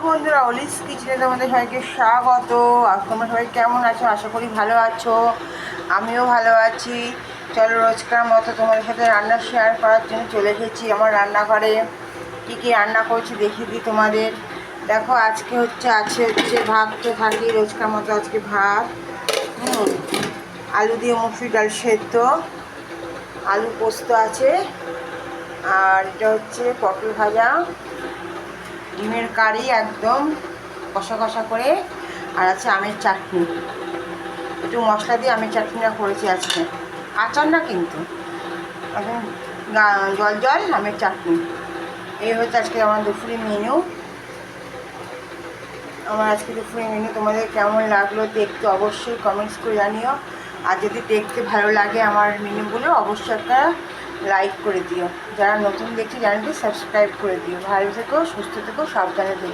বন্ধুরা, অলিস কিচেনে তোমাদের সবাইকে স্বাগত। আর তোমরা সবাই কেমন আছো? আশা করি ভালো আছো, আমিও ভালো আছি। চলো, রোজকার মতো তোমাদের সাথে রান্না শেয়ার করার জন্য চলে এসেছি আমার রান্নাঘরে। কী কী রান্না করছি দেখিয়ে দিই তোমাদের। দেখো, আজকে আছে ভাত তো থাকি রোজকার মতো। আজকে ভাত, আলু দিয়ে মুসুর ডাল সেদ্ধ, আলু পোস্ত আছে, আর এটা হচ্ছে পটল ভাজা, ডিমের কারি একদম কষা কষা করে, আর আছে আমের চাটনি। একটু মশলা দিয়ে আমের চাটনিটা করেছি আজকে, আচার না কিন্তু, এখন জল জল আমের চাটনি। এই হচ্ছে আজকে আমার দুপুরের মেনু। আমার আজকে দুপুরের মেনু তোমাদের কেমন লাগলো দেখতে অবশ্যই কমেন্টস করে জানিও। আর যদি দেখতে ভালো লাগে আমার মেনুগুলো, অবশ্যই একটা লাইক করে দিও। যারা নতুন দেখছি চ্যানেলটি সাবস্ক্রাইব করে দিও। ভালো থেকো, সুস্থ থেকো, সাবধানে থেকো।